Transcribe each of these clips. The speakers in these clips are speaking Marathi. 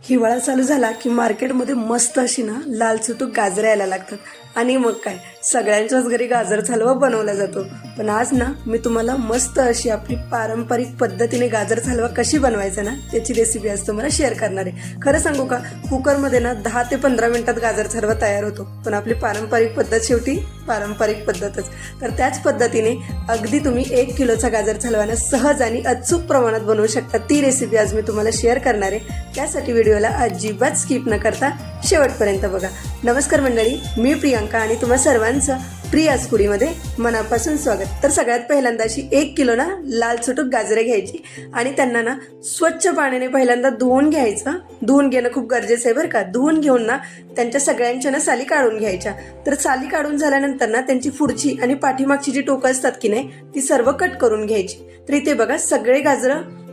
हिवाळा चालू झाला की मार्केटमध्ये मस्त अशी ना लाल चुटूक गाजरं यायला लागतात आणि मग काय सगळ्यांच्याच घरी गाजरचा हलवा बनवला जातो. पण आज ना मी तुम्हाला मस्त अशी आपली पारंपरिक पद्धतीने गाजरचा हलवा कशी बनवायचा ना त्याची रेसिपी आज तुम्हाला शेअर करणार आहे. खरं सांगू का, कुकरमध्ये ना 10 ते 15 मिनिटात गाजरचा हलवा तयार होतो. पण आपली पारंपरिक पद्धत शेवटी पारंपरिक पद्धतच. तर त्याच पद्धतीने अगदी तुम्ही 1 किलोचा गाजरचा हलवा ना सहज आणि अचूक प्रमाणात बनवू शकता. ती रेसिपी आज मी तुम्हाला शेअर करणार आहे. त्यासाठी व्हिडिओला अजिबात स्किप न करता शेवटपर्यंत बघा. नमस्कार मंडळी, मी प्रियांका आणि तुम्हा सर्वांचं प्रियाज फूडीमध्ये मनापासून स्वागत. तर सगळ्यात पहिल्यांदा अशी 1 किलो ना लाल चुटूक गाजरे घ्यायची आणि त्यांना ना स्वच्छ पाण्याने पहिल्यांदा धुवून घ्यायचं. धुवून घेणं खूप गरजेचं आहे बरं का. धुवून घेऊन ना त्यांच्या सगळ्यांच्या ना साली काढून घ्यायच्या. तर साली काढून झाल्यानंतर ना त्यांची पुढची आणि पाठीमागची जी टोकं असतात की नाही ती सर्व कट करून घ्यायची. तर इथे बघा सगळे गाजरं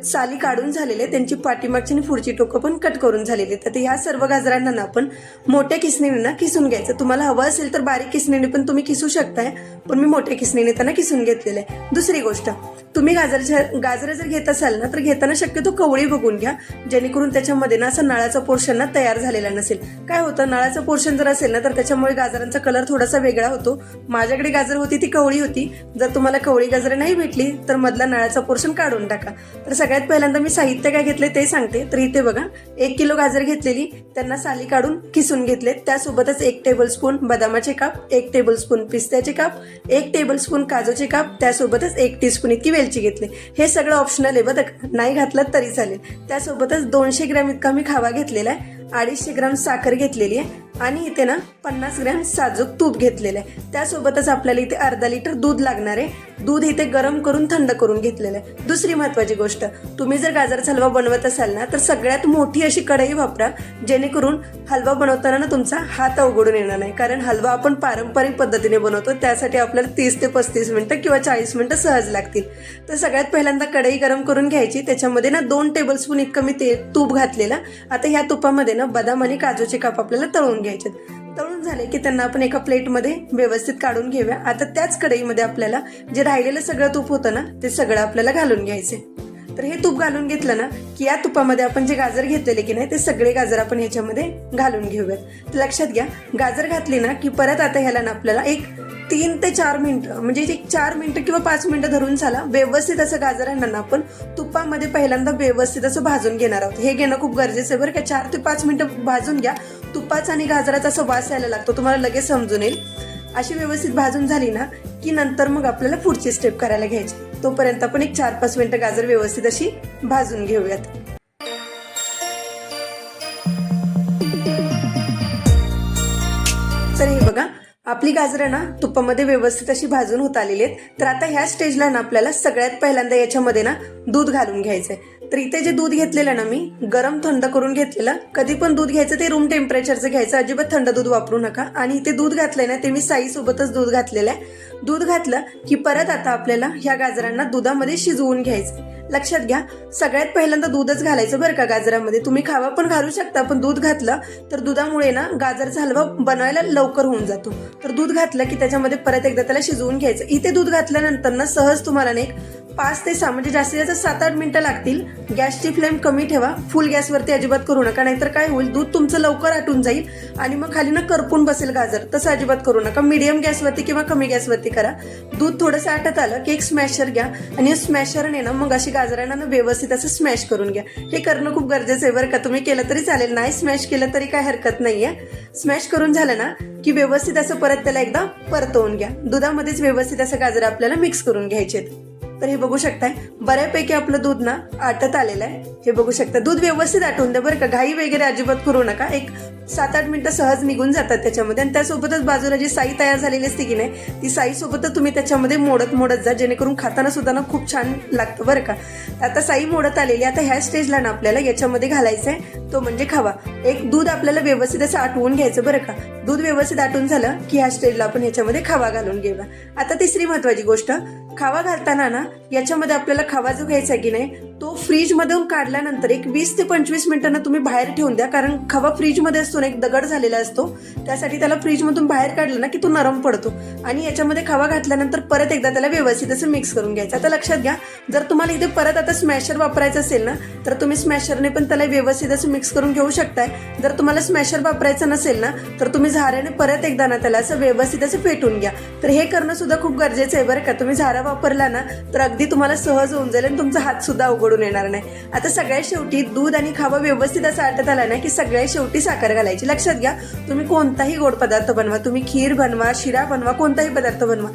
साली काढून झालेले, त्यांची पाठीमागची आणि पुढची टोकं पण कट करून झालेली. तर ह्या सर्व गाजरांना ना आपण मोठ्या किसणीने ना किसून घ्यायचं. तुम्हाला हवं असेल तर बारीक किसणीने पण तुम्ही किसू शकताय, पण मी मोठ्या किसणीने त्यांना किसून घेतलेलं आहे. दुसरी गोष्ट, तुम्ही गाजरं जर घेत असाल ना तर घेताना शक्यतो कवळी बघून घ्या, जेणेकरून त्याच्यामध्ये ना असं नळाचा पोर्शन ना तयार झालेला नसेल. काय होतं, नळाचं पोर्शन जर असेल ना तर त्याच्यामुळे गाजरांचा कलर थोडासा वेगळा होतो. माझ्याकडे गाजर होती ती कवळी होती. जर तुम्हाला कवळी गाजरं नाही भेटली तर मधला नळाचा पोर्शन काढून टाका. तर सगळ्यात पहिल्यांदा मी साहित्य काय घेतले ते सांगते. तर इथे बघा 1 किलो गाजर घेतलेली, त्यांना साली काढून किसून घेतले. त्यासोबतच 1 टेबलस्पून बदामाचे काप, 1 टेबलस्पून पिस्त्याचे काप, 1 टेबलस्पून काजूचे काप, त्यासोबतच 1 टीस्पून इतकी वेलची घेतली. हे सगळं ऑप्शनल आहे बरं, नाही घातलं तरी चालेल. त्यासोबतच 200 ग्रॅम इतका मी खावा घेतलेला आहे, 250 ग्रॅम साखर घेतलेली आहे आणि इथे ना 50 ग्रॅम साजूक तूप घेतलेलं आहे. त्यासोबतच आपल्याला इथे अर्धा लिटर दूध लागणार आहे. दूध इथे गरम करून थंड करून घेतलेलं आहे. दुसरी महत्वाची गोष्ट, तुम्ही जर गाजरचा हलवा बनवत असाल ना तर सगळ्यात मोठी अशी कढई वापरा, जेणेकरून हलवा बनवताना ना तुमचा हात अवघडून येणार नाही. कारण हलवा आपण पारंपरिक पद्धतीने बनवतो, त्यासाठी आपल्याला 30 ते 35 मिनिटं किंवा 40 मिनिटं सहज लागतील. तर सगळ्यात पहिल्यांदा कढई गरम करून घ्यायची. त्याच्यामध्ये ना 2 टेबलस्पून इतकं मी तूप घातलेलं. आता ह्या तुपामध्ये ना बदाम आणि काजूचे काप आपल्याला तळून घ्यायचे. तळून झाले की त्यांना आपण एका प्लेटमध्ये व्यवस्थित काढून घेऊया. आता त्याच कढईमध्ये आपल्याला जे राहिलेलं सगळं तूप होतं ना ते सगळं आपल्याला घालून घ्यायचे. तर हे तूप घालून घेतलं ना की या तुपामध्ये आपण जे गाजर घेतलेले की नाही ते सगळे गाजर आपण ह्याच्यामध्ये घालून घेऊयात. लक्षात घ्या, गाजर घातली ना की परत आता ह्याला ना आपल्याला एक 3 ते 4 मिनिटं, म्हणजे 4 मिनिटं किंवा 5 मिनिटं धरून झाला व्यवस्थित असं गाजरांना ना आपण तुपामध्ये पहिल्यांदा व्यवस्थित असं भाजून घेणार आहोत. हे घेणं खूप गरजेचं आहे बरं का. 4 ते 5 मिनिटं भाजून घ्या. तुपाचा आणि गाजराचा असा वास यायला लागतो, तुम्हाला लगेच समजून येईल. अशी व्यवस्थित भाजून झाली ना की नंतर मग आपल्याला पुढची स्टेप करायला घ्यायची. तोपर्यंत आपण एक 4-5 मिनिटं गाजर व्यवस्थित अशी भाजून घेऊयात. तर हे बघा, आपली गाजरं ना तुपामध्ये व्यवस्थित अशी भाजून होत आलेली आहेत. तर आता ह्या स्टेजला ना आपल्याला सगळ्यात पहिल्यांदा याच्यामध्ये ना दूध घालून घ्यायचंय. तर इथे जे दूध घेतलेलं ना मी गरम थंड करून घेतलेलं. कधी पण दूध घ्यायचं ते रूम टेम्परेचरचं घ्यायचं, अजिबात थंड दूध वापरू नका. आणि इथे दूध घातलंय ना ते मी साईसोबतच दूध घातलेलं आहे. दूध घातलं की परत आता आपल्याला ह्या गाजरांना दुधामध्ये शिजवून घ्यायचं. लक्षात घ्या, सगळ्यात पहिल्यांदा दूधच घालायचं बरं का गाजरामध्ये. तुम्ही खावा पण घालू शकता, पण दूध घातलं तर दुधामुळे ना गाजरचा हलवा बनवायला लवकर होऊन जातो. तर दूध घातलं की त्याच्यामध्ये परत एकदा त्याला शिजवून घ्यायचं. इथे दूध घातल्यानंतर ना सहज तुम्हाला ना 5 ते 6 म्हणजे जास्तीत जास्त 7-8 मिनिटं लागतील. गॅसची फ्लेम कमी ठेवा, फुल गॅसवरती अजिबात करू नका, नाहीतर काय होईल, दूध तुमचं लवकर आटून जाईल आणि मग खाली ना करपून बसेल गाजर. तसं अजिबात करू नका. मीडियम गॅसवरती किंवा कमी गॅसवरती करा. दूध थोडंसं आटत आलं की एक स्मॅशर घ्या आणि स्मॅशरने ना मग अशी गाजरांना ना व्यवस्थित असं स्मॅश करून घ्या. हे करणं खूप गरजेचं आहे बरं का. तुम्ही केलं तरी चालेल, नाही स्मॅश केलं तरी काय हरकत नाहीये. स्मॅश करून झालं ना की व्यवस्थित असं परत त्याला एकदा परतवून घ्या. दुधामध्येच व्यवस्थित असं गाजर आपल्याला मिक्स करून घ्यायचे. तर हे बघू शकताय, बऱ्यापैकी आपलं दूध ना आटत आलेलं आहे. हे बघू शकता, दूध व्यवस्थित आटवून द्या बरं का. घाई वगैरे अजिबात करू नका. एक 7-8 मिनिटं सहज निघून जातात त्याच्यामध्ये. आणि त्यासोबतच बाजूला जी साई तयार झालेली असते की नाही ती साई सोबतच तुम्ही त्याच्यामध्ये मोडत जा, जेणेकरून खाताना सुद्धा ना खूप छान लागतं बरं का. आता साई मोडत आलेली. आता ह्या स्टेजला ना आपल्याला याच्यामध्ये घालायचं आहे तो म्हणजे खावा. एक दूध आपल्याला व्यवस्थित असं आटवून घ्यायचं बरं का. दूध व्यवस्थित आटून झालं की ह्या स्टेजला आपण ह्याच्यामध्ये खावा घालून घेऊया. आता तिसरी महत्वाची गोष्ट, खवा घालताना ना याच्यामध्ये आपल्याला खवा जो घ्यायचा आहे की नाही तो फ्रीजमधून काढल्यानंतर एक 20 ते 25 मिनिटांना तुम्ही बाहेर ठेवून द्या, कारण खवा फ्रीजमध्ये असतो ना, एक दगड झालेला असतो, त्यासाठी त्याला फ्रीजमधून बाहेर काढलं ना की तो नरम पडतो. आणि याच्यामध्ये खवा घातल्यानंतर परत एकदा त्याला व्यवस्थित असं मिक्स करून घ्यायचं. आता लक्षात घ्या, जर तुम्हाला इथे परत आता स्मॅशर वापरायचं असेल ना तर तुम्ही स्मॅशरने पण त्याला व्यवस्थित असं मिक्स करून घेऊ शकताय. जर तुम्हाला स्मॅशर वापरायचं नसेल ना तर तुम्ही झाऱ्याने परत एकदा ना त्याला असं व्यवस्थित असं फेटून घ्या. तर हे करणं सुद्धा खूप गरजेचं आहे बरं का. तुम्ही झारा वापरला ना तर अगदी तुम्हाला सहज होऊन जाईल आणि तुमचा हात सुद्धा उघडून येणार नाही. आता सगळ्यात शेवटी दूध आणि खवा व्यवस्थित असं आटत आला ना की सगळ्यात शेवटी साखर घालायची. लक्षात घ्या, तुम्ही कोणताही गोड पदार्थ बनवा, तुम्ही खीर बनवा, शिरा बनवा, कोणताही पदार्थ बनवा,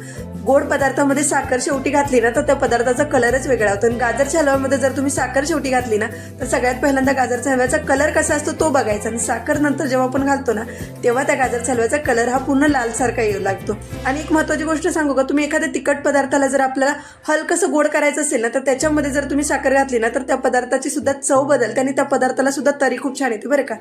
गोड पदार्थामध्ये साखर शेवटी घातली ना तर त्या पदार्थाचा कलरच वेगळा होतो. आणि गाजरच्या हलव्यामध्ये जर तुम्ही साखर शेवटी घातली ना तर सगळ्यात पहिल्यांदा गाजरच्या हलव्याचा कलर कसा असतो तो बघायचा, आणि साखर नंतर जेव्हा आपण घालतो ना तेव्हा त्या गाजरच्या हलव्याचा कलर हा पूर्ण लालसारखा येऊ लागतो. आणि एक महत्त्वाची गोष्ट सांगू का, तुम्ही एखाद्या तिखट पदार्थाला जर आपल्याला हलकसं गोड करायचं असेल ना तर त्याच्यामध्ये जर तुम्ही साखर घातली ना तर त्या पदार्थाची सुद्धा चव बदलते आणि त्या पदार्थाला सुद्धा तरी खूप छान येते बरं का.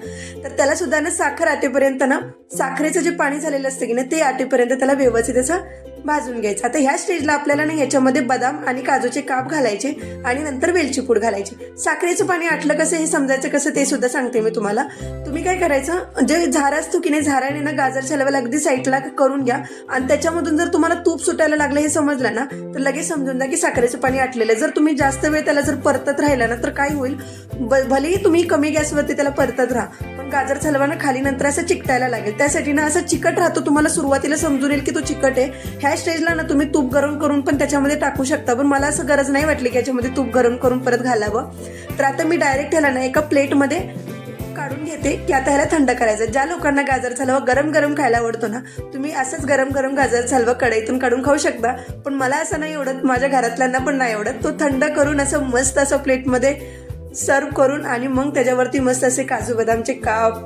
तर त्याला सुद्धा ना साखर आटेपर्यंत ना साखरेचं जे पाणी झालेलं असतं की ना ते आटेपर्यंत त्याला व्यवस्थित असं भाजून घ्यायचं. आता ह्या स्टेजला आपल्याला ना याच्यामध्ये बदाम आणि काजूचे काप घालायचे आणि नंतर वेलची पूड घालायची. साखरेचं पाणी आटलं कसं हे समजायचं कसं ते सुद्धा सांगते मी तुम्हाला. तुम्ही काय करायचं, जे झारा असतो की नाही झाऱ्याने ना गाजरच्या हलव्याला अगदी साईडला करून घ्या आणि त्याच्यामधून जर तुम्हाला तूप सुटायला लागलं हे समजलं ना तर लगेच समजून द्या की साखरेचं पाणी आटलेलं आहे. जर तुम्ही जास्त वेळ त्याला जर परतत राहिला ना तर काय होईल, भलेही तुम्ही कमी गॅसवरती त्याला परतत राहा पण गाजरचा हलवा ना खाली नंतर असं चिकटायला लागेल. त्यासाठी ना असं चिकट राहतो, तुम्हाला सुरुवातीला समजून येईल की तो चिकट आहे. ह्या स्टेजला ना तुम्ही तूप गरम करून पण त्याच्यामध्ये टाकू शकता, पण मला असं गरज नाही वाटली की याच्यामध्ये तूप गरम करून परत घालावं. तर आता मी डायरेक्ट ह्याला ना एका प्लेटमध्ये काढून घेते की आता ह्याला थंड करायचं. ज्या लोकांना गाजरचा हलवा गरम गरम खायला आवडतो ना तुम्ही असंच गरम गरम गाजरचा हलवा कढईतून काढून खाऊ शकता, पण मला असं नाही आवडत, माझ्या घरातल्यांना पण नाही आवडत. तो थंड करून असं मस्त असं प्लेटमध्ये सर्व करून आणि मग त्याच्यावरती मस्त असे काजू बदामचे काप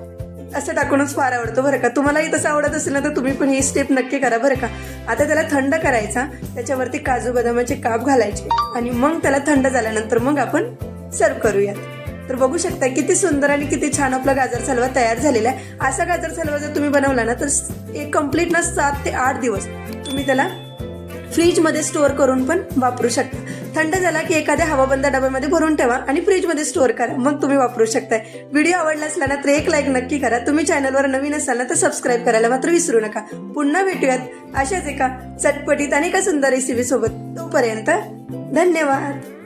असं टाकूनच फार आवडतो बरं का. तुम्हालाही तसं आवडत असेल ना तर तुम्ही पण ही स्टेप नक्की करा बरं का. आता त्याला थंड करायचा, त्याच्यावरती काजू बदामाचे काप घालायचे आणि मग त्याला थंड झाल्यानंतर मग आपण सर्व करूयात. तर बघू शकता किती सुंदर आणि किती छान आपला गाजरचा हलवा तयार झालेला आहे. असा गाजरचा हलवा जर तुम्ही बनवला ना तर एक कंप्लीट ना 7 ते 8 दिवस तुम्ही त्याला फ्रीजमध्ये स्टोअर करून पण वापरू शकता. थंड झाला की एखाद्या हवाबंद डब्यामध्ये भरून ठेवा आणि फ्रीजमध्ये स्टोअर करा, मग तुम्ही वापरू शकताय. व्हिडिओ आवडला असला ना तर एक लाईक नक्की करा. तुम्ही चॅनलवर नवीन असाल ना तर सबस्क्राईब करायला मात्र विसरू नका. पुन्हा भेटूयात अशाच एका चटपटीत आणि एका सुंदर रेसिपी सोबत. तोपर्यंत धन्यवाद.